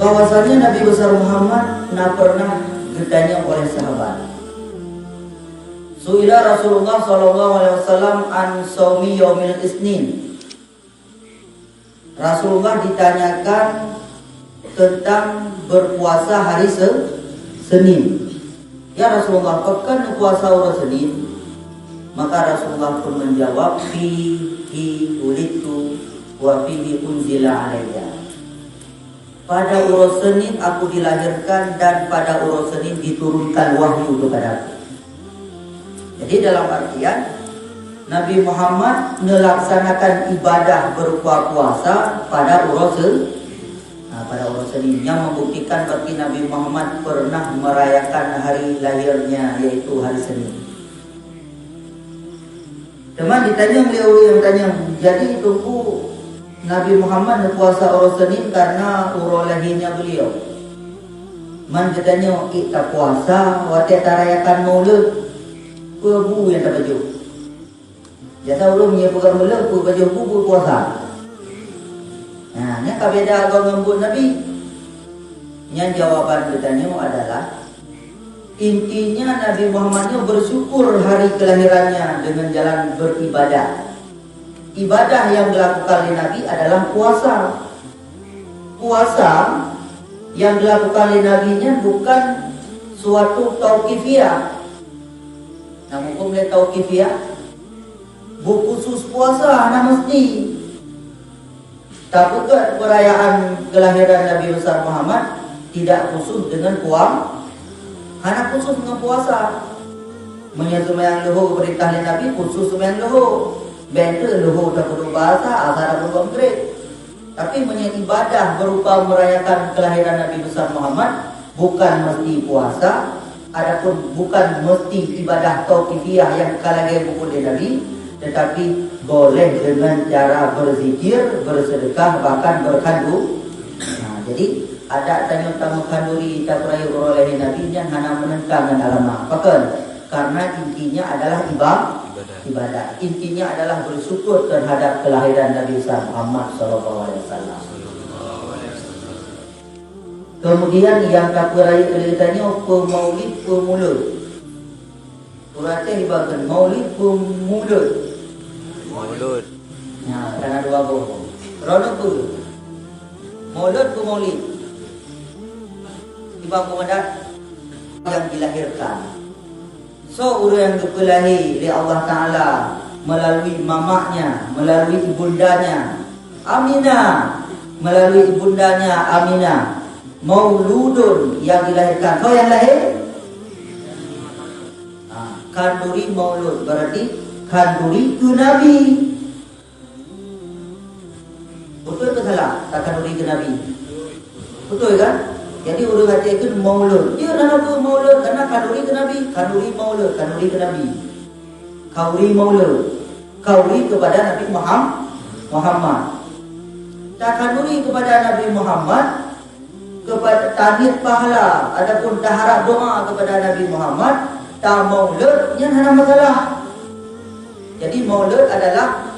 bahwasanya Nabi besar Muhammad pernah ditanya oleh sahabat. Suila Rasulullah sallallahu alaihi wasallam an shaumi yaumil isnin. Rasulullah ditanyakan tentang berpuasa hari Senin. Ya Rasulullah, pekan puasa hari Senin? Maka Rasulullah pun menjawab, fihi ulidtu wa fihi unzila alayya. Pada urus Senin aku dilahirkan dan pada urus Senin diturunkan wahyu kepadaku. Jadi dalam artian Nabi Muhammad melaksanakan ibadah berupa puasa pada urus Senin, yang membuktikan bagi Nabi Muhammad pernah merayakan hari lahirnya, yaitu hari Senin. Teman ditanya beliau yang tanya, jadi itu Nabi Muhammad berpuasa urus Senin karena urus lahirnya beliau. Man ditanya kita puasa, waktu tarayakan maulud, bu yang tak baju. Jasa ulum nya bukan maulud, baju bu puasa. Nah, nya kabeda agama ngembut Nabi. Nya jawaban ditanya adalah intinya Nabi Muhammad bersyukur hari kelahirannya dengan jalan beribadah. Ibadah yang dilakukan oleh Nabi adalah puasa. Puasa yang dilakukan oleh Nabi-nya bukan suatu tauqifiyah. Namun hukum le tauqifiyah, bu khusus puasa na mesti. Tapi ke perayaan kelahiran Nabi besar Muhammad tidak khusus dengan puasa, hanya khusus dengan puasa. Menyatu yang luhur perintah Nabi khusus yang luhur. Benda luhur tak perlu bahasa, asal tak perlu konkret. Tapi menyatu ibadah berupa merayakan kelahiran Nabi besar Muhammad bukan mesti puasa. Adapun bukan mesti ibadah tauqifiyah yang kalage buku Nabi, tetapi boleh dengan cara berzikir, bersedekah, bahkan berkandung. Nah, jadi ada tanya tentang kanduri tak perayu oleh Nabi yang hanya menentang dalam apa? Karena intinya adalah ibadah. Intinya adalah bersyukur terhadap kelahiran Nabi Muhammad SAW. Kemudian yang tak perayu ditanya pemaulid pemulud. Suratnya dibagikan maulid pemulud. Maulud. Nah, karena dua bohong. Ronok dulu. Maulud ke maulid. Ibang komandan yang dilahirkan. So orang yang dipelahi oleh Allah Ta'ala melalui mamaknya, melalui ibundanya Aminah, melalui ibundanya Aminah. Mauludun yang dilahirkan. So yang lahir kanduri maulud, berarti kanduri ke Nabi. Betul ke salah? Tak kanduri ke Nabi. Betul kan? Jadi orang kata itu maulud. Dia kenapa maulud? Karena kanduri ke Nabi. Kanduri maulud, kanduri ke Nabi. Kauri maulud. Kauri kepada Nabi Muhammad. Tak kanduri kepada Nabi Muhammad, kepada tahniah pahala, adapun taharap doa kepada Nabi Muhammad. Tak maulud yang ada masalah. Jadi maulud adalah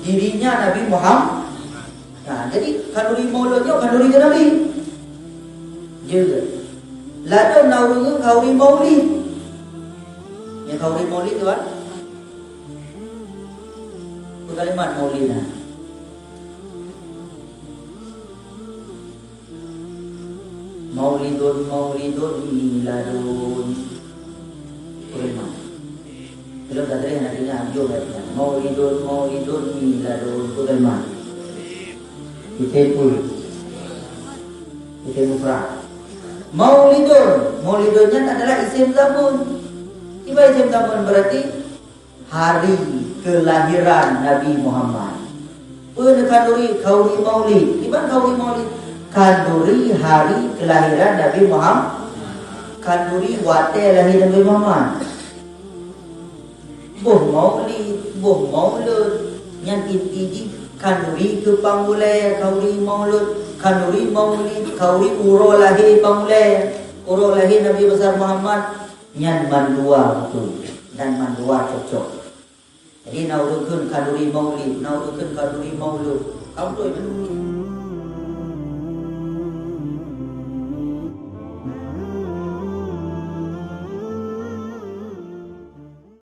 dirinya Nabi Muhammad. Nah, jadi kanduri mauludnya kanduri ke Nabi. Juga. Lalu naurungu kauri maulid. Yang kauri maulid tu kan? Itu kalimat maulid. Maulidun maulidun miladun. Kalimat. Belum tak ada yang artinya anjur katanya. Maulidun maulidun miladun. Itu kalimat. Ditepul. Mufrad. Maulidunnya adalah isim zaman. Tiba isim zaman berarti hari kelahiran Nabi Muhammad. Kanduri kauli maulid. Tiba kauli maulid. Kanduri hari kelahiran Nabi Muhammad. Kanduri wate lahir Nabi Muhammad. Buh maulud. Yang inti kanduri ke panggulai kauli maulud. Kanduri maulid, kauri uro lahir pamulai, uro lahir Nabi besar Muhammad, nyan mandua betul dan mandua cocok. Jadi naurukun kanduri maulid, naurukun kanduri maulud. Kamu tu